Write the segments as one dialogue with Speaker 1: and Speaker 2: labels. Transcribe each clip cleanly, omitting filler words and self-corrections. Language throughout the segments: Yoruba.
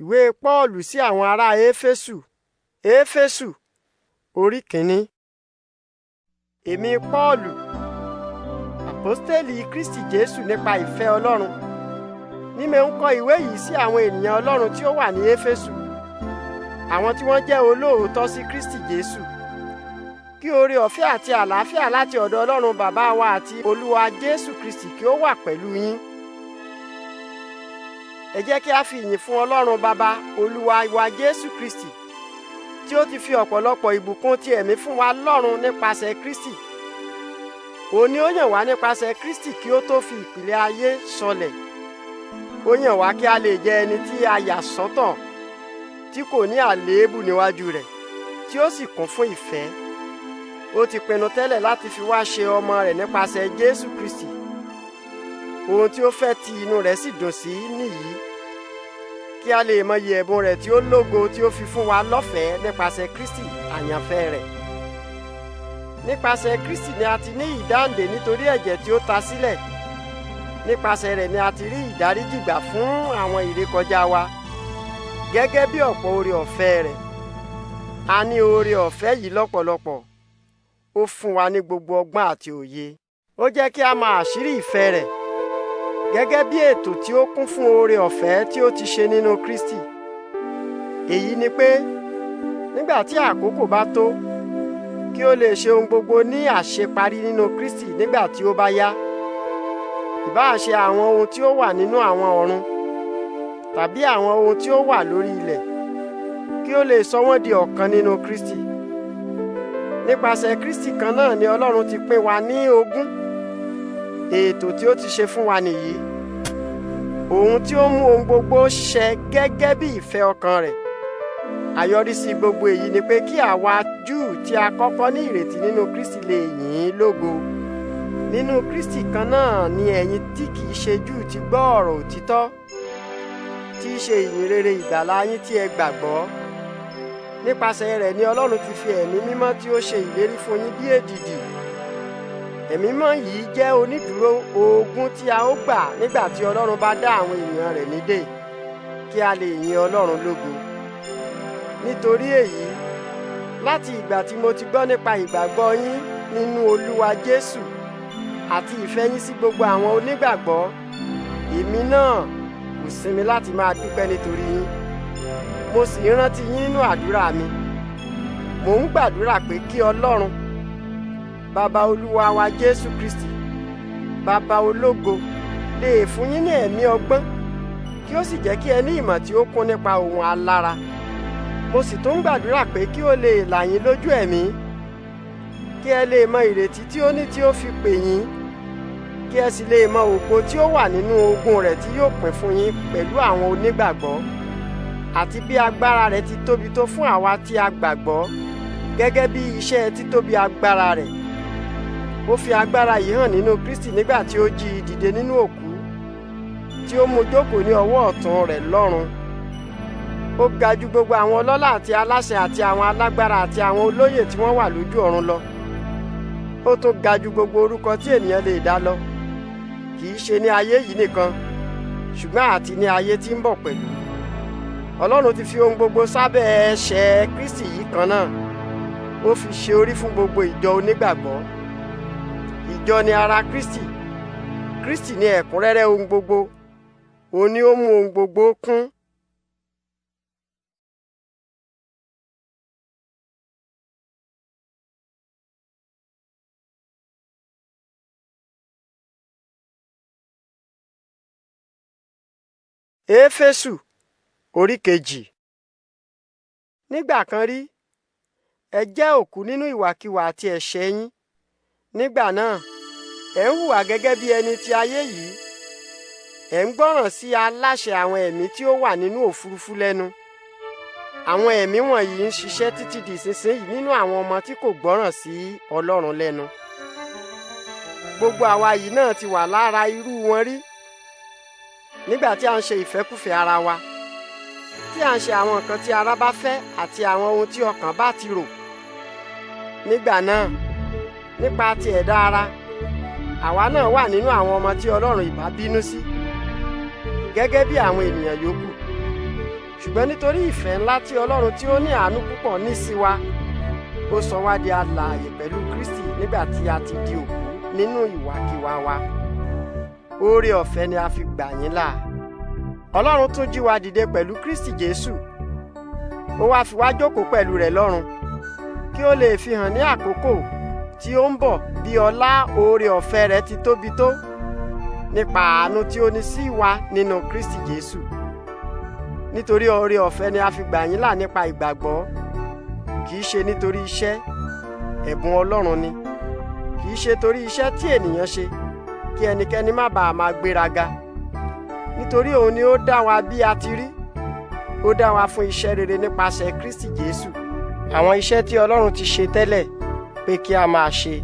Speaker 1: Ìwé Pọ́ọ̀lù sí àwọn ará Éfésù. Éfésù orí kìíní. Èmi Pọ́ọ̀lù, àpọ́stélì Kristi Jésù nípa ìfẹ́ Ọlọ́run, ní mo ń kọ ìwé yìí sí àwọn ènìyàn Ọlọ́run tí ó wà ní Éfésù, àwọn tí wọ́n jẹ́ olóòótọ́ sí Kristi Jésù. Kí oore ọ̀fẹ́ àti àlàáfíà láti ọ̀dọ̀ Ọlọ́run Bàbá wa àti Olúwa Jésù Kristi kí ó wà pẹ̀lú yín. Ẹ jẹ́ kí a fi ìyìn fún Ọlọ́run Bàbá Olúwa wa Jésù Kristi, tí ó ti fi ọ̀pọ̀lọpọ̀ ìbùkún ti ẹ̀mí fún wa lọ́run nípasẹ̀ Kristi. Òun ni ó yàn wá nípasẹ̀ Kristi kí ó tó fi ìpìlẹ̀ ayé sọlẹ̀. Ó yàn wá kí a lè jẹ́ ẹni tí a yà sọ́tọ̀, tí kò ní àléébù níwájú rẹ̀, tí ó sì kún fún ìfẹ́. Ó ti pinnu tẹ́lẹ̀ láti fi wá ṣe ọmọ rẹ̀ nípasẹ̀ Jésù Kristi. Ohun tí ó fẹ́ tí inú rẹ̀ sì dùn sí nìyí, kí a lè mọyì ẹ̀bùn rẹ̀ tí ó lógo tí ó fi fún wa lọ́fẹ̀ẹ́ nípasẹ̀ Kristi àyànfẹ́ rẹ̀. Nípasẹ̀ Kristi ni a ti ní ìdáǹdè nítorí ẹ̀jẹ̀ tí ó ta sílẹ̀. Nípasẹ̀ rẹ̀ ni a ti rí ìdáríjì gbà fún àwọn ìrékọjá wa, gẹ́gẹ́ bí ọ̀pọ̀ oore ọ̀fẹ́ rẹ̀. A ní oore ọ̀fẹ́ yìí lọ́pọ̀lọpọ̀. Ó fún wa ní gbogbo ọgbọ́n àti òye. Ó jẹ́ kí a mọ àṣírí ìfẹ́ rẹ̀, gẹ́gẹ́ bí ètò tí ó kún fún oore ọ̀fẹ́ tí ó ti ṣe nínú Kristi. Èyí ni pé nígbà tí àkókò bá tó, kí ó lè ṣe ohun gbogbo ní àṣeparí nínú Kristi nígbà tí ó bá yá. Ìbáà ṣe àwọn ohun tí ó wà nínú àwọn ọ̀run, tàbí àwọn ohun tí ó wà lórí ilẹ̀, kí ó lè sọ wọ́n di ọ̀kan nínú Kristi. Nípasẹ̀ Kristi kan náà ni Ọlọ́run ti pín wa ní ogún. Ètò tí ó ti ṣe fún wa nìyí. Òun tí ó mú ohun gbogbo ṣẹ gẹ́gẹ́ bí ìfẹ́ ọkàn rẹ̀. Àyọrísí gbogbo èyí ni pé kí àwa Júù tí a kọ́kọ́ ní ìrètí nínú Kristi lè yìn ín lógo. Nínú Kristi kan náà ni ẹ̀yin tí kìí ṣe Júù ti gbọ́ ọ̀rọ̀ òtítọ́, tí í ṣe ìyìn rere ìgbàlà yín tí ẹ gbàgbọ́. Nípasẹ̀ rẹ̀ ni Ọlọ́run ti fi ẹ̀mí mímọ́ tí ó ṣe ìlérí fún yín bí èdìdì. Ẹ̀mí mímọ́ yìí jẹ́ onídùúró ogún tí a ó gbà nígbà tí Ọlọ́run bá dá àwọn ènìyàn rẹ̀ nídè, kí a lè yin Ọlọ́run lógo. Nítorí èyí, láti ìgbà tí mo ti gbọ́ nípa ìgbàgbọ́ yín nínú Olúwa Jésù àti ìfẹ́ yín sí gbogbo àwọn onígbàgbọ́, èmi náà kò sinmi láti máa dúpẹ́ nítorí yín. Mo sì rántí yín nínú àdúrà mi. Mò ń gbàdúrà pé kí Ọlọ́run, Bàbá Olúwa wa Jésù Kristi, Bàbá ológo, lè fún yín ní ẹ̀mí ọgbọ́n, kí ó sì jẹ́ kí ẹ ní ìmọ̀ tí ó kún nípa ohun alára. Mo sì tún gbàdúrà pé kí ó lè là yín lójú ẹ̀mí, kí ẹ lè mọ ìrètí tí ó ní tí ó fi pè yín, kí ẹ sì lè mọ ògo tí ó wà nínú ogún rẹ̀ tí yóò pín fún yín pẹ̀lú àwọn onígbàgbọ́, àti bí agbára rẹ̀ ti tóbi tó fún àwa tí a gbàgbọ́, gẹ́gẹ́ bí iṣẹ́ títóbi agbára rẹ̀. Ó fi agbára yìí hàn nínú Kristi nígbà tí ó jí i dìde nínú òkú, tí ó mú jókòó ní ọwọ́ ọ̀tún rẹ̀ lọ́run. Ó ga jù gbogbo àwọn ọlọ́lá àti aláṣẹ àti àwọn alágbára àti àwọn olóyè tí wọ́n wà lójú ọ̀run lọ. Ó tún ga jù gbogbo orúkọ tí ènìyàn lè dá lọ, kì í ṣe ní ayé yìí nìkan, ṣùgbọ́n àti ní ayé tí ń bọ̀ pẹ̀lú. Ọlọ́run ti fi ohun gbogbo sábẹ́ ẹsẹ̀ Kristi yìí kan náà. Ó fi ṣe orí fún gbogbo ìjọ onígbàgbọ́. Ìjọ ni ara Kristi. Kristi ni ẹ̀kúnrẹ́rẹ́ ohun gbogbo. Òun ni ó mú ohun gbogbo kún. Éfésù orí kejì. Nígbà kan rí, ẹ jẹ́ òkú nínú ìwàkiwà àti ẹ̀ṣẹ̀ yín. Nígbà náà, ẹ ń hùwà gẹ́gẹ́ bí ẹni ti ayé yìí. Ẹ ń gbọ́ràn sí aláṣẹ àwọn ẹ̀mí tí ó wà nínú òfurufú lẹ́nu. Àwọn ẹ̀mí wọ̀nyí ń ṣiṣẹ́ títí di ìsinsìnyí nínú àwọn ọmọ tí kò gbọ́ràn sí Ọlọ́run lẹ́nu. Gbogbo àwa yìí náà ti wà lára irú wọn rí. Nígbà tí a ń ṣe ìfẹ́kúfẹ̀ẹ́ ara wa, tí a ń ṣe àwọn nǹkan tí ara bá fẹ́ àti àwọn ohun tí ọkàn bá ti rò. Nígbà náà, nípa ti ẹ̀dá ara, àwa náà wà nínú àwọn ọmọ tí Ọlọ́run ìbá bínú sí, gẹ́gẹ́ bí àwọn ènìyàn yòókù. ṣùgbọ́n nítorí ìfẹ́ ńlá tí Ọlọ́run tí ó ní àánú púpọ̀ ní sí wa, ó sọ wá di alààyè pẹ̀lú Kristi nígbà tí a ti di òkú nínú ìwàkiwà wa. Oore ọ̀fẹ́ ni a fi gbà yín là. Ọlọ́run tún jí wa dìde pẹ̀lú Kristi Jésù. Ó wá fi wá jókòó pẹ̀lú rẹ̀ lọ́run, kí ó lè fi hàn ní àkókò tí ó ń bọ̀ bí ọlá oore ọ̀fẹ́ rẹ̀ ti tóbi tó nípa àánú tí ó ní sí wa nínú Kristi Jésù. Nítorí oore ọ̀fẹ́ ni a fi gbà yín là nípa ìgbàgbọ́, kì í ṣe nítorí iṣẹ́, ẹ̀bùn Ọlọ́run ni, kì í ṣe torí iṣẹ́ tí ènìyàn ṣe, kí ẹnikẹ́ni má bàa máa gbéraga. Nítorí òun ni ó dá wa bí a ti rí, ó dá wa fún iṣẹ́ rere nípasẹ̀ Kristi Jésù, àwọn iṣẹ́ tí Ọlọ́run ti ṣe tẹ́lẹ̀ pé kí a máa ṣe.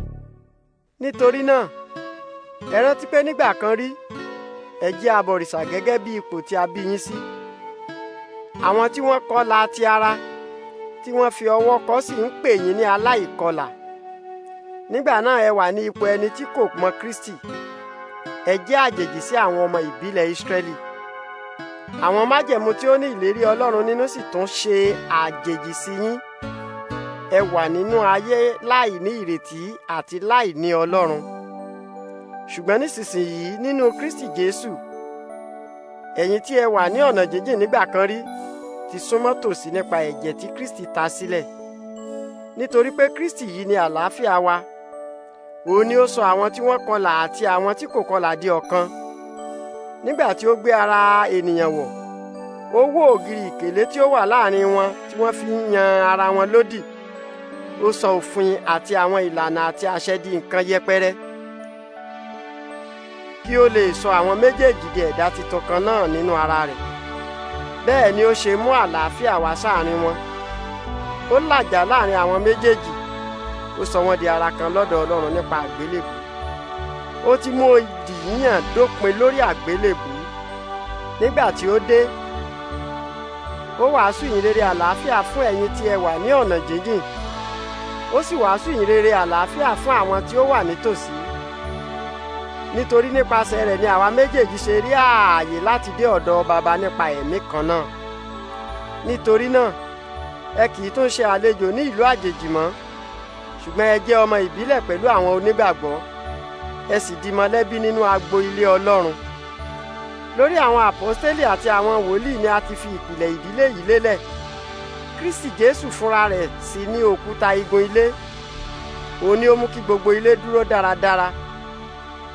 Speaker 1: Nítorí náà, ẹ rántí pé nígbà kan rí ẹ jẹ́ abọ̀rìṣà gẹ́gẹ́ bí ipò tí a bí yín sí. Àwọn tí wọ́n kọlà ti ara, tí wọ́n fi ọwọ́ kọ sì ń pè yín ní aláìkọlà. Nígbà náà ẹ wà ní ipò ẹni tí kò mọ Kristi. Ẹ jẹ́ àjèjì sí àwọn ọmọ ìbílẹ̀ Ísírẹ́lì. Àwọn májẹ̀mú tí ó ní ìlérí Ọlọ́run nínú sì tún ṣe àjèjì sí yín. Ẹ wà nínú ayé láì ní ìrètí àti láì ní Ọlọ́run. Ṣùgbọ́n nísinsìnyí nínú Kristi Jésù, ẹ̀yin tí ẹ wà ní ọ̀nà jíjìn nígbà kan rí ti súnmọ́ tòsí nípa ẹ̀jẹ̀ tí Kristi ta sílẹ̀. Nítorí pé Kristi yìí ni àlàáfíà wa. Òun ni ó sọ àwọn tí wọ́n kọlà àti àwọn tí kò kọlà di ọ̀kan. Nígbà tí ó gbé ara ènìyàn wọ̀, ó wó ògiri ìkélé tí ó wà láàrin wọn tí wọ́n fi ń yan ara wọn lódì. Ó sọ òfin àti àwọn ìlànà àti àṣẹ di nǹkan yẹpẹrẹ, kí ó lè sọ àwọn méjèèjì di ẹ̀dá titun kan náà nínú ara rẹ̀. Bẹ́ẹ̀ ni ó ṣe mú àlàáfíà wá sáàrin wọn. Ó làjà láàrin àwọn méjèèjì, ó sọ wọ́n di ara kan lọ́dọ̀ Ọlọ́run nípa àgbélébù. Ó ti mú ìdì yíyàn dópin lórí àgbélébù. Nígbà tí ó dé, ó wàásù ìyìnrere àlàáfíà fún ẹ̀yin tí ẹ wà ní ọ̀nà jíjìn. Ó sì wàásù ìyìnrere àlàáfíà fún àwọn tí ó wà nítòsí. Nítorí nípasẹ̀ rẹ̀ ni àwa méjèèjì ṣe rí ààyè láti dé ọ̀dọ̀ Baba nípa ẹ̀mí kan náà. Nítorí náà, ẹ kì í tún ṣe àlejò ní ìlú àjèjì mọ́, ṣùgbọ́n ẹ jẹ́ ọmọ ìbílẹ̀ pẹ̀lú àwọn onígbàgbọ́, ẹ sì di mọ̀lẹ́bí nínú agbo ilé Ọlọ́run. Lórí àwọn àpọ́stélì àti àwọn wòlíì ni a ti fi ìpìlẹ̀ ìdílé yìí lélẹ̀. Kristi Jésù fúnra rẹ̀ sì ní òkúta igun ilé. Òun ni ó mú kí gbogbo ilé dúró dáradára,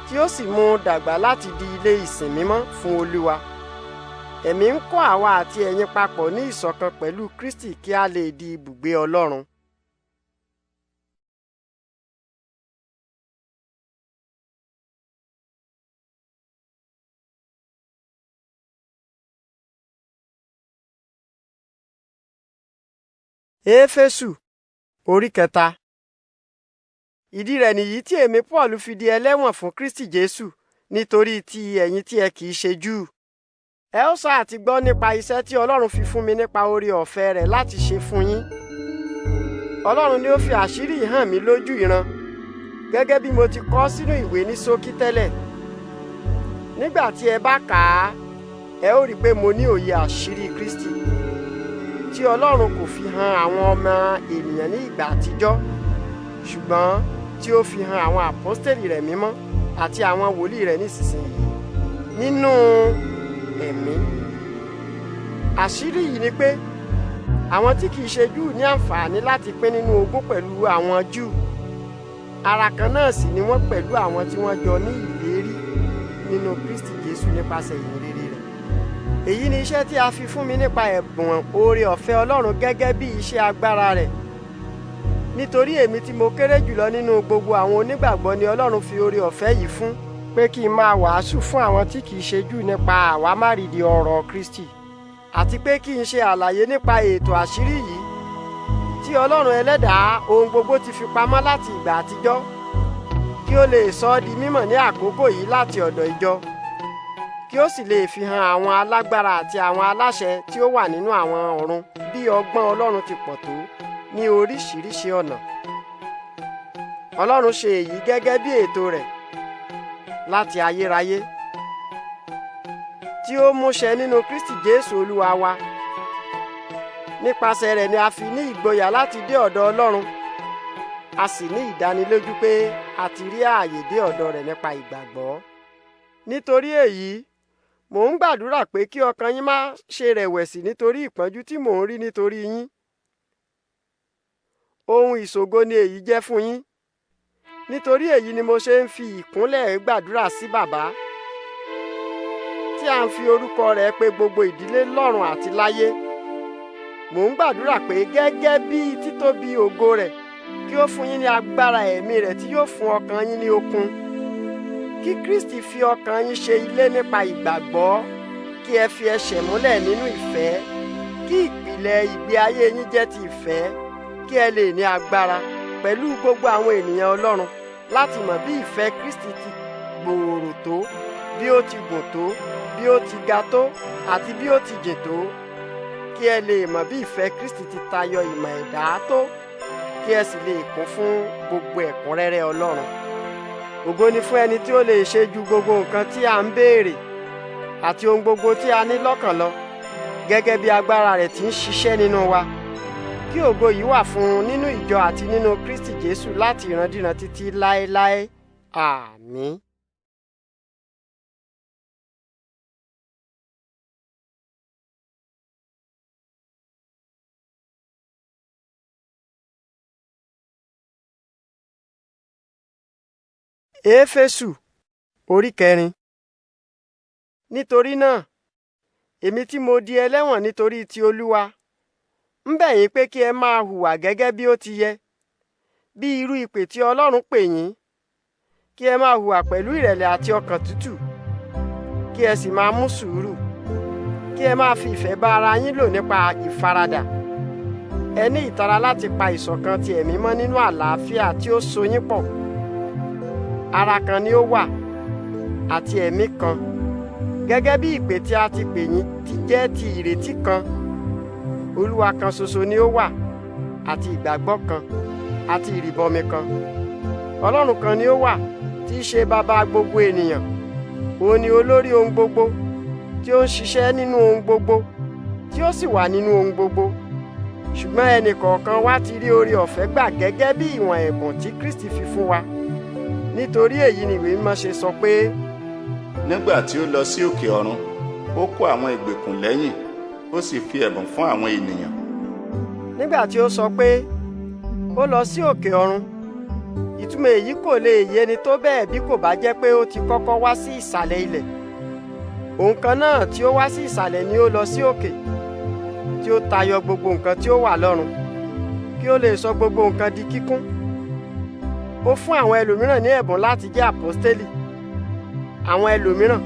Speaker 1: tí ó sì mú dàgbà láti di ilé ìsìn mímọ́ fún Olúwa. Ẹ̀mí ń kọ́ àwa àti ẹ̀yin papọ̀ ní ìṣọ̀kan pẹ̀lú Kristi kí a lè di ibùgbé Ọlọ́run. Éfésù orí 3. Ìdí rẹ̀ nìyí tí èmi Paul fi di ẹlẹ́wọ̀n fún Kristi Jésù nítorí ti ẹ̀yin tí ẹ kì í ṣe Júù. Ẹ ó sáà ti gbọ́ nípa iṣẹ́ tí Ọlọ́run fi fún mi nípa oore ọ̀fẹ́ rẹ̀ láti ṣe fún yín. Ọlọ́run ni ó fi àṣírí hàn mí lójú ìran, gẹ́gẹ́ bí mo ti kọ sínú ìwé ní ṣókí tẹ́lẹ̀. Nígbà tí ẹ bá kà á, ẹ ó rí pé mo ní òye àṣírí Kristi, tí Ọlọ́run kò fi hàn àwọn ọmọ ènìyàn ní ìgbà àtijọ́, ṣùgbọ́n tí ó fi hàn àwọn àpọ́stélì rẹ̀ mímọ́ àti àwọn wòlíì rẹ̀ nísinsìnyí nínú ẹ̀mí. Àṣírí yìí ni pé àwọn tí kìí ṣe Júù ní àǹfààní láti pín nínú ogún pẹ̀lú àwọn Júù. Ara kan náà sì ni wọ́n pẹ̀lú àwọn tí wọ́n jọ ní ìlérí nínú Kristi Jésù nípasẹ̀ ìyìnrere rẹ̀. Èyí ni iṣẹ́ tí a fi fún mi nípa ẹ̀bùn oore ọ̀fẹ́ Ọlọ́run gẹ́gẹ́ bí iṣẹ́ agbára rẹ̀. Nítorí èmi tí mo kéré jùlọ nínú gbogbo àwọn onígbàgbọ́ ni Ọlọ́run fi oore ọ̀fẹ́ yìí fún, pé kí n máa wàásù fún àwọn tí kìí ṣe Júù nípa àwámárìdí ọ̀rọ̀ Kristi, àti pé kí n ṣe àlàyé nípa ètò àṣírí yìí tí Ọlọ́run ẹlẹ́dàá ohun gbogbo ti fi pamọ́ láti ìgbà àtijọ́, kí ó lè sọ ọ́ di mímọ̀ ní àkókò yìí láti ọ̀dọ̀ ìjọ, kí ó sì lè fi hàn àwọn alágbára àti àwọn aláṣẹ tí ó wà nínú àwọn ọ̀run bí ọgbọ́n Ọlọ́run ti pọ̀ tó ní oríṣiríṣi ọ̀nà. Ọlọ́run ṣe èyí gẹ́gẹ́ bí ètò rẹ̀ láti ayérayé, tí ó múṣẹ nínú Kristi Jésù Olúwa wa, Nípasẹ̀ rẹ̀ ni a fi ní ìgboyà láti dé ọ̀dọ̀ Ọlọ́run, a sì ní ìdánilójú pé a ti rí ààyè dé ọ̀dọ̀ rẹ̀ nípa ìgbàgbọ́. Nítorí èyí, mò ń gbàdúrà pé kí ọkàn yín má ṣe rẹ̀wẹ̀sì nítorí ìpọ́njú tí mò ń rí nítorí yín. Ohun ìṣògo ni èyí jẹ́ fún yín. Nítorí èyí ni mo ṣe ń fi ìkúnlẹ̀ gbàdúrà sí Bàbá, tí a ń fi orúkọ rẹ̀ pè gbogbo ìdílé lọ́run àti láyé. Mò ń gbàdúrà pé gẹ́gẹ́ bí títóbi ògo rẹ̀, kí ó fún yín ní agbára ẹ̀mí rẹ̀ tí yóò fún ọkàn yín ní okun. Kí Kristi fi ọkàn yín ṣe ilé nípa ìgbàgbọ́, kí ẹ fi ẹsẹ̀ múlẹ̀ nínú ìfẹ́, kí ìpìlẹ̀ ìgbé ayé yín jẹ́ ti ìfẹ́, kí ẹ lè ní agbára pẹ̀lú gbogbo àwọn ènìyàn Ọlọ́run láti mọ̀ bí ìfẹ́ Kristi ti gbòòrò tó, bí ó ti gùn tó, bí ó ti ga tó, àti bí ó ti jìn tó. Kí ẹ lè mọ̀ bí ìfẹ́ Kristi ti tayọ ìmọ̀ ẹ̀dá tó, kí ẹ sì lè kún fún gbogbo ẹ̀kúnrẹ́rẹ́ Ọlọ́run. Ògo ni fún ẹni tí ó lè ṣe ju gbogbo nǹkan tí a ń béèrè àti ohun gbogbo tí a ní lọ́kàn lọ, gẹ́gẹ́ bí agbára rẹ̀ tí ń ṣiṣẹ́ nínú wa. Kí ògo yìí wà fún un nínú ìjọ àti nínú Kristi Jésù láti ìrandíran títí láéláé. Àmín. Éfésù orí 4. Nítorí náà, èmi tí mo di ẹlẹ́wọ̀n nítorí ti Olúwa, ń bẹ̀ yín pé kí ẹ máa hùwà gẹ́gẹ́ bí ó ti yẹ, bí irú ìpè tí Ọlọ́run pè yín. Kí ẹ máa hùwà pẹ̀lú ìrẹ̀lẹ̀ àti ọkàn tútù, kí ẹ sì máa mú sùúrù. Kí ẹ máa fi ìfẹ́ bá ara yín lò nípa ìfaradà. Ẹ ní ìtara láti pa ìṣọ̀kan ti ẹ̀mí mọ́ nínú àlàáfíà tí ó so yín pọ̀. Ara kan ni ó wà, àti ẹ̀mí kan, gẹ́gẹ́ bí ìpè tí a ti pè yín ti jẹ́ ti ìrètí kan. Olúwa kan ṣoṣo ni ó wà, àti ìgbàgbọ́ kan, àti ìrìbọmi kan. Ọlọ́run kan ni ó wà, tí í ṣe bàbá gbogbo ènìyàn. Òun ni olórí ohun gbogbo, tí ó ń ṣiṣẹ́ nínú ohun gbogbo, tí ó sì wà nínú ohun gbogbo. Ṣùgbọ́n ẹnì kọ̀ọ̀kan wa ti rí oore ọ̀fẹ́ gbà gẹ́gẹ́ bí ìwọ̀n ẹ̀bùn tí Kristi fi fún wa. Nítorí èyí ni ìwé mímọ́ ṣe sọ pé,
Speaker 2: nígbà tí ó lọ sí òkè ọ̀run, ó kó àwọn ìgbèkùn lẹ́yìn, ó sì fi ẹ̀bùn fún àwọn ènìyàn.
Speaker 1: Nígbà tí ó sọ pé ó lọ sí òkè ọ̀run, ìtumọ̀ èyí kò lè yéni tó bẹ́ẹ̀ bí kò bá jẹ́ pé ó ti kọ́kọ́ wá sí ìsàlẹ̀ ilẹ̀. Òun kan náà tí ó wá sí ìsàlẹ̀ ni ó lọ sí òkè, tí ó tayọ gbogbo nǹkan tí ó wà lọ́run, kí ó lè sọ gbogbo nǹkan di kíkún. Ó fún àwọn ẹlòmíràn ní ẹ̀bùn láti jẹ́ àpọ́stélì, àwọn ẹlòmíràn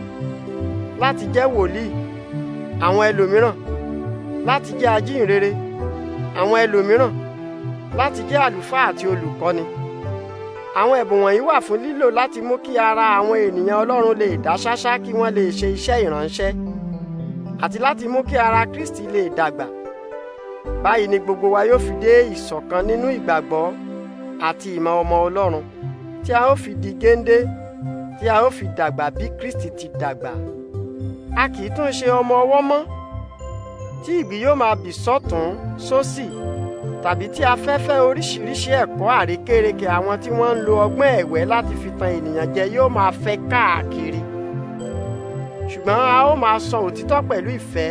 Speaker 1: láti jẹ́ wòlíì, àwọn ẹlòmíràn láti jẹ́ ajíhìnrere, àwọn ẹlòmíràn láti jẹ́ àlùfáà àti olùkọ́ni. Àwọn ẹ̀bùn wọ̀nyí wà fún lílò láti mú kí ara àwọn ènìyàn Ọlọ́run lè dá ṣáṣá kí wọ́n lè ṣe iṣẹ́ ìránṣẹ́, àti láti mú kí ara Kristi lè dàgbà. Báyìí ni gbogbo wa yóò fi dé ìṣọ̀kan nínú ìgbàgbọ́ àti ìmọ̀ ọmọ Ọlọ́run, tí a ó fi di géńdé, tí a ó fi dàgbà bí Kristi ti dàgbà. A kì í tún ṣe ọmọ ọwọ́ mọ́, tí ìgbì yóò máa bì sọ́tún sósì, tàbí tí afẹ́fẹ́ oríṣiríṣi ẹ̀kọ́ àrékérekè àwọn tí wọ́n ń lo ọgbọ́n ẹ̀wẹ́ láti fi tan ènìyàn jẹ yóò máa fẹ́ káàkiri. Ṣùgbọ́n a ó máa sọ òtítọ́ pẹ̀lú ìfẹ́,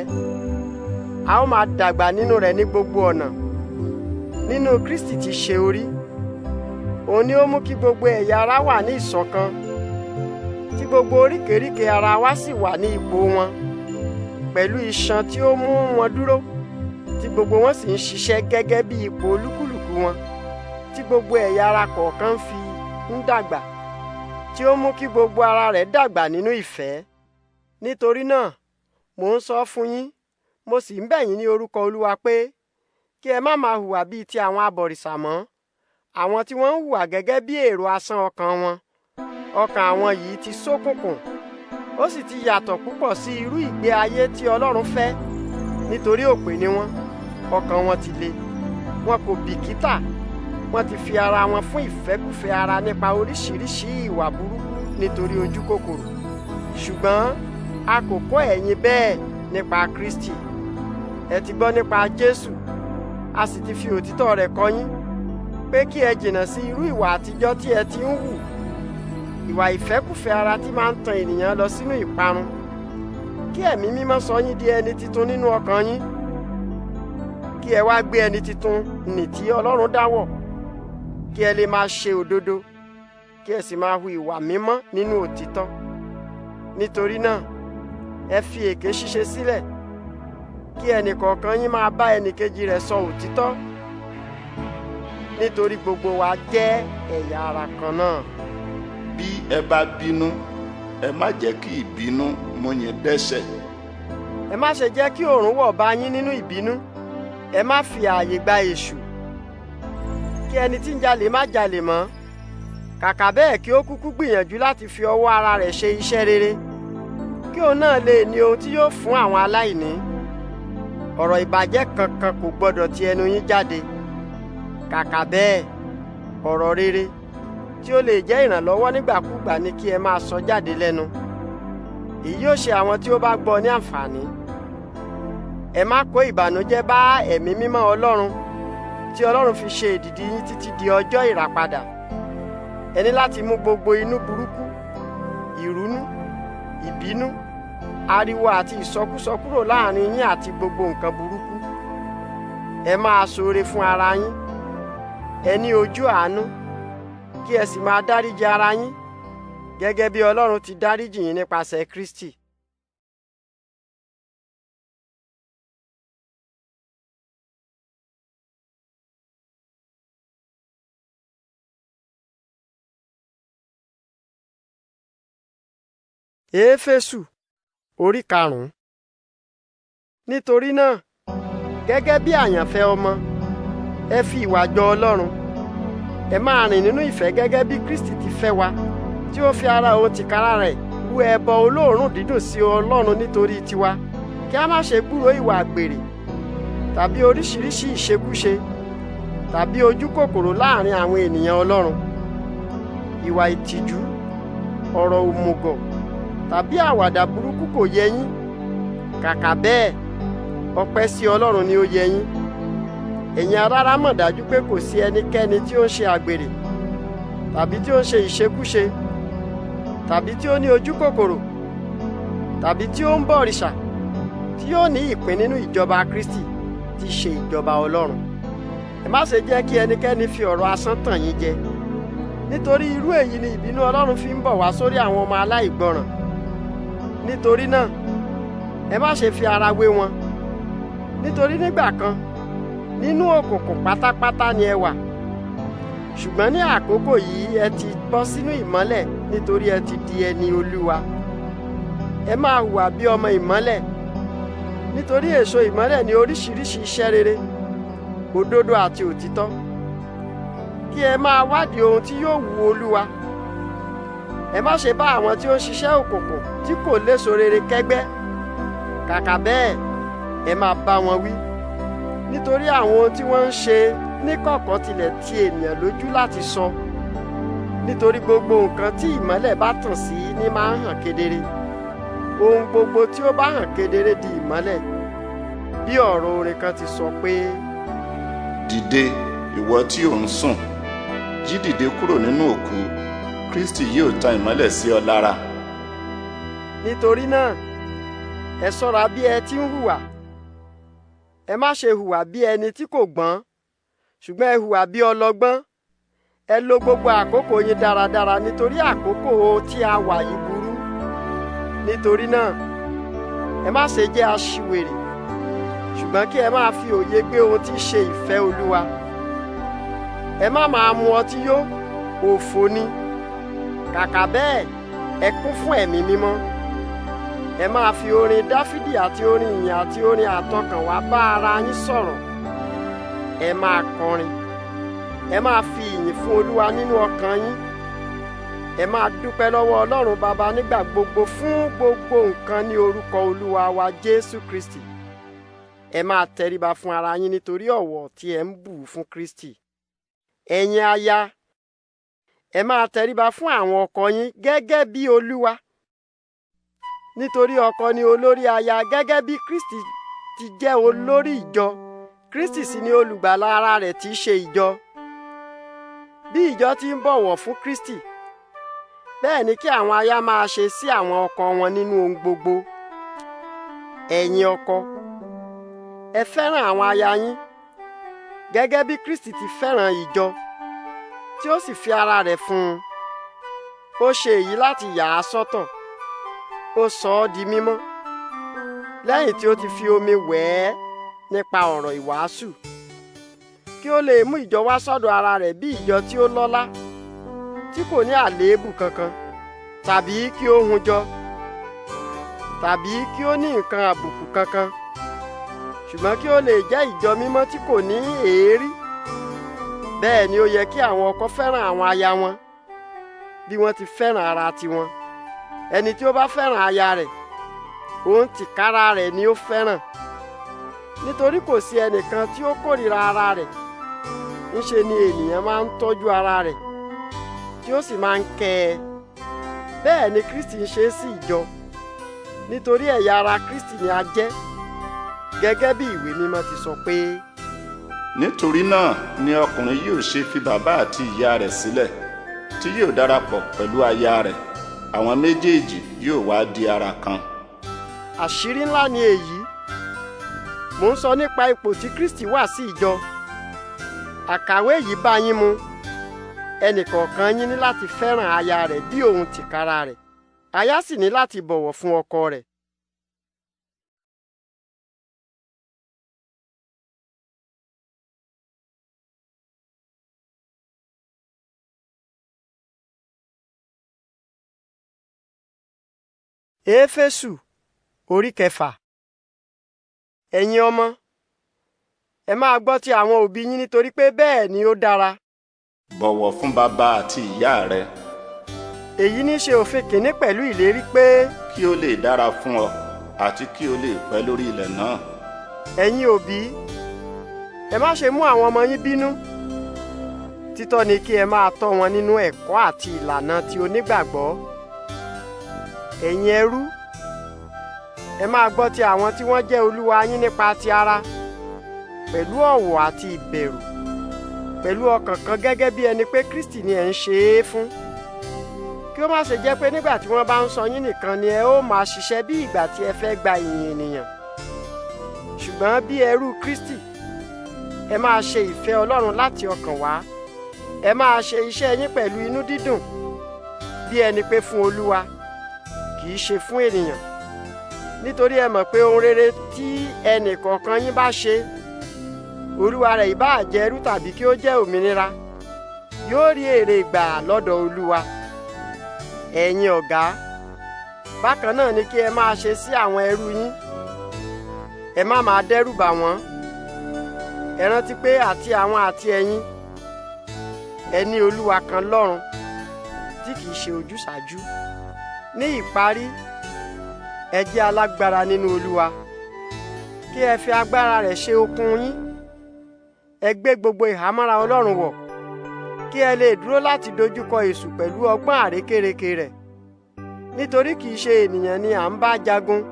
Speaker 1: a ó máa dàgbà nínú rẹ̀ ní gbogbo ọ̀nà, nínú Kristi tí ṣe orí. Òun ni ó mú kí gbogbo ẹ̀yà ara wà ní ìṣọ̀kan, tí gbogbo oríkèéríkèé ara wa sì wà ní ipò wọn, pẹ̀lú iṣan tí ó mú wọn dúró, tí gbogbo wọn sì ń ṣiṣẹ́ gẹ́gẹ́ bí ipò olúkúlùkù wọn, tí gbogbo ẹ̀yà ara kọ̀ọ̀kan fi ń dàgbà, tí ó mú kí gbogbo ara rẹ̀ dàgbà nínú ìfẹ́. Nítorí náà, mò ń sọ fún yín, mo sì ń bẹ̀ yín ní orúkọ Olúwa pé kí ẹ má máa hùwà bíi ti àwọn abọ̀rìṣà mọ́, àwọn tí wọ́n ń hùwà gẹ́gẹ́ bí èrò asán ọkàn wọn. Ọkàn àwọn yìí ti ṣókùnkùn, ó sì ti yàtọ̀ púpọ̀ sí irú ìgbé ayé tí Ọlọ́run fẹ́. Nítorí òpè ni wọ́n, ọkàn wọn ti le, wọn kò bìkítà, wọ́n ti fi ara wọn fún ìfẹ́kúfẹ̀ẹ́ ara nípa oríṣiríṣi ìwà burúkú nítorí ojú kòkòrò. Ṣùgbọ́n a kò kọ́ ẹ̀yin bẹ́ẹ̀ nípa Kristi. Ẹ ti gbọ́ nípa Jésù, a sì ti fi òtítọ́ rẹ̀ kọ́ yín pé kí ẹ jìnnà sí irú ìwà àtijọ́ tí ẹ ti ń hù, ìwà ìfẹ́kùfẹ́ ara tí máa ń tan ènìyàn lọ sínú ìparun. Kí ẹ̀mí mímọ́ sọ yín di ẹni titun nínú ọkàn yín, kí ẹ wá gbé ẹni titun nì tí Ọlọ́run dá wọ̀, kí ẹ lè máa ṣe òdodo, kí ẹ sì máa hu ìwà mímọ́ nínú òtítọ́. Nítorí náà, ẹ fi èké ṣíṣe sílẹ̀, kí ẹnìkọ̀ọ̀kan yín máa bá ẹnìkejì rẹ̀ sọ òtítọ́, nítorí gbogbo wa jẹ́ ẹ̀yà ara kan náà.
Speaker 2: Bí ẹ bá bínú, ẹ má jẹ́ kí ìbínú mú yín dẹ́ṣẹ̀.
Speaker 1: Ẹ má ṣe jẹ́ kí oòrùn wọ̀ bá yín nínú ìbínú. Ẹ má fi ààyè gba èṣù. Kí ẹni tí ń jalè má jalè mọ́. Kàkà bẹ́ẹ̀ kí ó kúkú gbìyànjú láti fi ọwọ́ ara rẹ̀ ṣe iṣẹ́ rere, kí òun náà lè ní ohun tí yóò fún àwọn aláìní. Ọ̀rọ̀ ìbàjẹ́ kankan kò gbọdọ̀ ti ẹnu yín jáde. Kàkà bẹ́ẹ̀, ọ̀rọ̀ rere tí ó lè jẹ́ ìrànlọ́wọ́ nígbàkúgbà ni kí ẹ máa sọ jáde lẹ́nu. Èyí yóò ṣe àwọn tí ó bá gbọ́ ní àǹfààní. Ẹ má kó ìbànújẹ́ bá ẹ̀mí mímọ́ Ọlọ́run tí Ọlọ́run fi ṣe èdìdì yín títí di ọjọ́ ìràpadà. Ẹ ní láti mú gbogbo inú burúkú, ìrúnú, ìbínú, ariwo àti ìsọkúsọ kúrò láàrin yín àti gbogbo nǹkan burúkú. Ẹ máa ṣoore fún ara yín, ẹ ní ojú àánú, kí ẹ sì máa dáríjì ara yín gẹ́gẹ́ bí Ọlọ́run ti dáríjì yín nípasẹ̀ Kristi. Éfésù orí 5. Nítorí náà, gẹ́gẹ́ bí àyànfẹ́ ọmọ, ẹ fi ìwà jọ Ọlọ́run. Ẹ máa rìn nínú ìfẹ́ gẹ́gẹ́ bí Kristi ti fẹ́ wa, tí ó fi ara òun tìkára rẹ̀ rú ẹbọ olóòórùn dídùn sí Ọlọ́run nítorí tiwa. Kí a má ṣe gbúròó ìwà àgbèrè, tàbí oríṣiríṣi ìṣekúṣe, tàbí ojú kòkòrò láàrin àwọn ènìyàn Ọlọ́run. Ìwà ìtìjú, ọ̀rọ̀ òmùgọ̀, tàbí àwàdà burúkú kò yẹ yín. Kàkà bẹ́ẹ̀, ọpẹ́ sí Ọlọ́run ni ó yẹ yín. Ẹ̀yin arára mọ̀ dájú pé kò sí ẹnikẹ́ni tí ó ń ṣe àgbèrè, tàbí tí ó ń ṣe ìṣekúṣe, tàbí tí ó ní ojú kòkòrò, tàbí tí ó ń bọ òrìṣà, tí yóò ní ìpín nínú ìjọba Kristi, tí í ṣe ìjọba Ọlọ́run. Ẹ má ṣe jẹ́ kí ẹnikẹ́ni fi ọ̀rọ̀ asán tàn yín jẹ, nítorí irú èyí ni ìbínú Ọlọ́run fi ń bọ̀ wá sórí àwọn ọmọ aláìgbọràn. Nítorí náà, ẹ má ṣe fi ara wé wọn, nítorí nígbà kan nínú òkùnkùn pátápátá ni ẹ wà, ṣùgbọ́n ní àkókò yìí ẹ ti bọ́ sínú ìmọ́lẹ̀ nítorí ẹ ti di ẹni Olúwa. Ẹ máa hùwà bí ọmọ ìmọ́lẹ̀, nítorí èso ìmọ́lẹ̀ ní oríṣiríṣi iṣẹ́ rere, òdodo àti òtítọ́. Kí ẹ máa wádìí ohun tí yóò wu Olúwa. Ẹ má ṣe bá àwọn tí ó ń ṣiṣẹ́ òkùnkùn tí kò léso rere kẹ́gbẹ́. Kàkà bẹ́ẹ̀, ẹ máa bá wọn wí, nítorí àwọn ohun tí wọ́n ń ṣe níkọ̀kọ̀ tilẹ̀ ti ènìyàn lójú láti sọ. Nítorí gbogbo nǹkan tí ìmọ́lẹ̀ bá tàn sí ní máa ń hàn kedere. Ohun gbogbo tí ó bá hàn kedere di ìmọ́lẹ̀. Bí ọ̀rọ̀ orin kan ti sọ pé,
Speaker 2: Dìde, ìwọ tí ò ń sùn, jí dìde kúrò nínú òkú, Kristi yóò tan ìmọ́lẹ̀ sí ọ lára.
Speaker 1: Nítorí náà, ẹ ṣọ́ra bí ẹ ti ń hùwà. Ẹ má ṣe hùwà bí ẹni tí kò gbọ́n, ṣùgbọ́n ẹ hùwà bí ọlọ́gbọ́n. Ẹ lò gbogbo àkókò yín dáradára, nítorí àkókò tí a wà yìí burú. Nítorí náà, ẹ má ṣe jẹ́ aṣiwèrè, ṣùgbọ́n kí ẹ máa fi òye gbé ohun tí í ṣe ìfẹ́ Olúwa. Ẹ má máa mu ọtí yó, òfò ni. Kàkà bẹ́ẹ̀, ẹ kún fún ẹ̀mí mímọ́. Ẹ máa fi orin Dáfídì àti orin ìyìn àti orin àtọkànwá bá ara yín sọ̀rọ̀. Ẹ máa kọrin. Ẹ máa fi ìyìn fún Olúwa nínú ọkàn yín. Ẹ máa dúpẹ́ lọ́wọ́ Ọlọ́run Baba nígbà gbogbo fún gbogbo nǹkan ní orúkọ Olúwa wa Jésù Kristi. Ẹ máa tẹríba fún ara yín nítorí ọ̀wọ̀ tí ẹ ń bù fún Kristi. Ẹ̀yin aya, ẹ máa tẹríba fún àwọn ọkọ yín gẹ́gẹ́ bí Olúwa. Nítorí ọkọ ni olórí aya, gẹ́gẹ́ bí Kristi ti jẹ́ olórí ìjọ, Kristi sì ni olùgbàlà ara rẹ̀ tí í ṣe ìjọ. Bí ìjọ ti ń bọ̀wọ̀ fún Kristi, bẹ́ẹ̀ ni kí àwọn aya máa ṣe sí àwọn ọkọ wọn nínú ohun gbogbo. Ẹ̀yin ọkọ, ẹ fẹ́ràn àwọn aya yín gẹ́gẹ́ bí Kristi ti fẹ́ràn ìjọ tí ó sì fi ara rẹ̀ fún un. Ó ṣe èyí láti yà á sọ́tọ̀, ó sọ ọ́ di mímọ́ lẹ́yìn tí ó ti fi omi wẹ̀ ẹ́ nípa ọ̀rọ̀ ìwàásù, kí ó lè mú ìjọ wá sọ́dọ̀ ara rẹ̀ bí ìjọ tí ó lọ́lá, tí kò ní àléébù kankan, tàbí kí ó hunjọ, tàbí kí ó ní nǹkan àbùkù kankan, ṣùgbọ́n kí ó lè jẹ́ ìjọ mímọ́ tí kò ní èérí. Bẹ́ẹ̀ ni ó yẹ kí àwọn ọkọ fẹ́ràn àwọn aya wọn bí wọ́n ti fẹ́ràn ara tiwọn. Ẹni tí ó bá fẹ́ràn aya rẹ̀, òun tìkára rẹ̀ ni ó fẹ́ràn, nítorí kò sí ẹnìkan tí ó kórìíra ara rẹ̀. Ńṣe ni ènìyàn máa ń tọ́jú ara rẹ̀ tí ó sì máa ń kẹ́ ẹ. Bẹ́ẹ̀ ni Kristi ń ṣe sí ìjọ, nítorí ẹ̀yà ara Kristi ni a jẹ́, gẹ́gẹ́ bí ìwé mímọ́ ti sọ pé,
Speaker 2: nítorí náà ni ọkùnrin yóò ṣe fi bàbá àti ìyá rẹ̀ sílẹ̀, tí yóò darapọ̀ pẹ̀lú aya rẹ̀, àwọn méjèèjì yóò wá di ara kan.
Speaker 1: Àṣírí ńlá ni èyí. Mò ń sọ nípa ipò tí Kristi wà sí ìjọ. Àkàwé yìí bá yín mu. Ẹnìkọ̀ọ̀kan yín ní láti fẹ́ràn aya rẹ̀ bí òun tìkára rẹ̀. Aya sì ní láti bọ̀wọ̀ fún ọkọ rẹ̀. Éfésù orí 6. Ẹ̀yin ọmọ, ẹ máa gbọ́ ti àwọn òbí yín nítorí pé bẹ́ẹ̀ ni ó dára.
Speaker 2: Bọ̀wọ̀ fún bàbá àti ìyá rẹ.
Speaker 1: Èyí ní ṣe òfin kìíní pẹ̀lú ìlérí pé
Speaker 2: kí ó lè dára fún ọ àti kí ó lè pẹ́ lórí ilẹ̀ náà.
Speaker 1: Ẹ̀yin òbí, ẹ má ṣe mú àwọn ọmọ yín bínú. Títọ́ ni kí ẹ máa tọ́ wọn nínú ẹ̀kọ́ àti ìlànà ti onígbàgbọ́. Ẹ̀yin ẹrú, ẹ máa gbọ́ ti àwọn tí wọ́n jẹ́ olúwa yín nípa ti ara, pẹ̀lú ọ̀wọ̀ àti ìbẹ̀rù, pẹ̀lú ọkàn kan gẹ́gẹ́ bí ẹni pé Kristi ni ẹ̀ ń ṣe é fún. Kí ó má ṣe jẹ́ pé nígbà tí wọ́n bá ń sọ yín nìkan ni ẹ ó máa ṣiṣẹ́ bí ìgbà tí ẹ fẹ́ gba ìyìn ènìyàn. Ṣùgbọ́n bí ẹrú Kristi, ẹ máa ṣe ìfẹ́ Ọlọ́run láti ọkàn wá. Ẹ máa ṣe iṣẹ́ yín pẹ̀lú inú dídùn, bí ẹni pé fún Olúwa, kì í ṣe fún ènìyàn. Nítorí ẹ mọ̀ pé ohun rere tí ẹnì kọ̀ọ̀kan yín bá ṣe, olúwa rẹ̀ ìbáà jẹ́ ẹrú tàbí kí ó jẹ́ òmìnira, yóò rí èrè gbà lọ́dọ̀ Olúwa. Ẹ̀yin ọ̀gá, bákan náà ni kí ẹ máa ṣe sí àwọn ẹrú yín. Ẹ má máa dẹ́rù bà wọ́n. Ẹ rántí pé àti àwọn àti ẹ̀yin, ẹ ní Olúwa kan lọ́run tí kìí ṣe ojúsàájú. Ní ìparí, ẹ jẹ́ alágbára nínú Olúwa, kí ẹ fi agbára rẹ̀ ṣe okun yín. Ẹ gbé gbogbo ìhámọ́ra Ọlọ́run wọ̀, kí ẹ lè dúró láti dojúkọ èṣù pẹ̀lú ọgbọ́n àrékérekè rẹ̀. Nítorí kìí ṣe ènìyàn ni à ń bá jagun,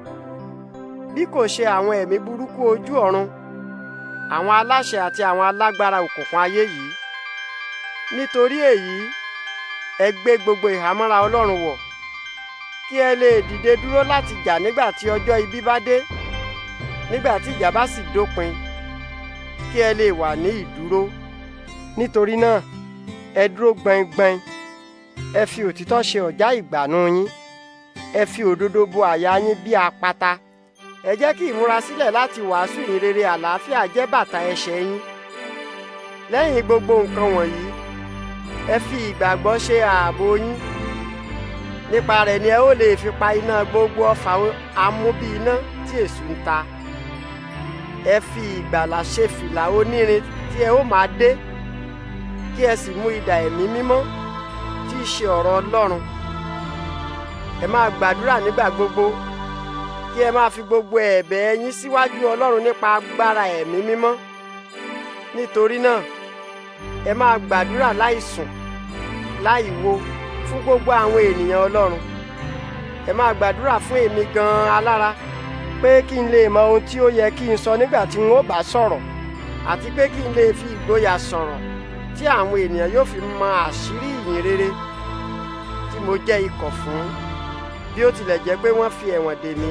Speaker 1: bí kò ṣe àwọn ẹ̀mí burúkú ojú ọ̀run, àwọn aláṣẹ àti àwọn alágbára òkùnkùn ayé yìí. Nítorí èyí, ẹ gbé gbogbo ìhámọ́ra Ọlọ́run wọ̀, kí ẹ lè dìde dúró láti jà nígbà tí ọjọ́ ibi bá dé. Nígbà tí ìjà bá sì dópin, kí ẹ lè wà ní ìdúró. Nítorí náà, ẹ dúró gbọ̀ngbọ̀n. Ẹ fi òtítọ́ ṣe ọ̀já ìgbànú yín. Ẹ fi òdodo bo àyà yín bí àpáta. Ẹ jẹ́ kí ìmúrasílẹ̀ láti wàásù ìhìnrere àlàáfíà jẹ́ bàtà ẹsẹ̀ yín. Lẹ́yìn gbogbo nǹkan wọ̀nyí, ẹ fi ìgbàgbọ́ ṣe ààbò yín. Nípa rẹ̀ ni ẹ ó lè fi pa iná gbogbo ọfà amúbí iná tí èṣù ń ta. Ẹ fi ìgbàlà ṣe fìlà onírin tí ẹ ó máa dé, kí ẹ sì mú idà ẹ̀mí mímọ́ tí í ṣe ọ̀rọ̀ Ọlọ́run. Ẹ máa gbàdúrà nígbà gbogbo, kí ẹ máa fi gbogbo ẹ̀bẹ̀ yín síwájú Ọlọ́run nípa agbára ẹ̀mí mímọ́. Nítorí náà, ẹ máa gbàdúrà láì sùn, láì wo, fún gbogbo àwọn ènìyàn Ọlọ́run. Ẹ máa gbàdúrà fún èmi gan-an alára, pé kí n lè mọ ohun tí ó yẹ kí n sọ nígbà tí n ó bá sọ̀rọ̀. àti pé kí n lè fi ìgboyà sọ̀rọ̀ tí àwọn ènìyàn yóò fi mọ àṣírí ìyìn rere tí mo jẹ́ ikọ̀ fún, bí ó tilẹ̀ jẹ́ pé wọ́n fi ẹ̀wọ̀n dè mí.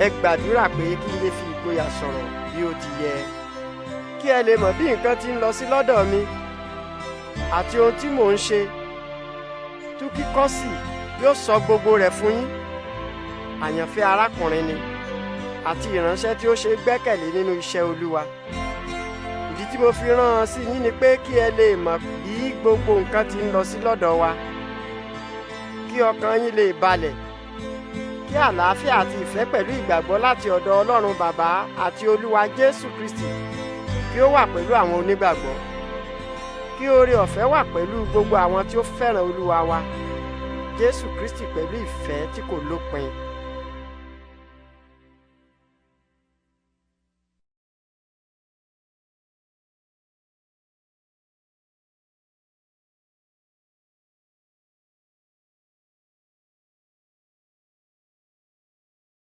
Speaker 1: Ẹ gbàdúrà pé kí n lè fi ìgboyà sọ̀rọ̀ bí ó ti yẹ, kí ẹ lè mọ̀ bí nǹkan ti ń lọ sí lọ́dọ̀ mi àti ohun tí mò ń ṣe. Túkíkọ́sì yóò sọ gbogbo rẹ̀ fún yín. Àyànfẹ́ arákùnrin ni àti ìránṣẹ́ tí ó ṣe gbẹ́kẹ̀lé nínú iṣẹ́ Olúwa. Ìdí tí mo fi rán an sí yín ni pé kí ẹ lè mọ̀ bí gbogbo nǹkan ti ń lọ sí lọ́dọ̀ wa, kí ọkàn yín lè balẹ̀, kí àlàáfíà àti ìfẹ́ pẹ̀lú ìgbàgbọ́ láti ọ̀dọ̀ Ọlọ́run Bàbá àti Olúwa Jésù Kristi kí ó wà pẹ̀lú àwọn onígbàgbọ́. Kí oore ọ̀fẹ́ wà pẹ̀lú gbogbo àwọn tí ó fẹ́ràn Olúwa wa Jésù Kristi pẹ̀lú ìfẹ́ tí kò lópin.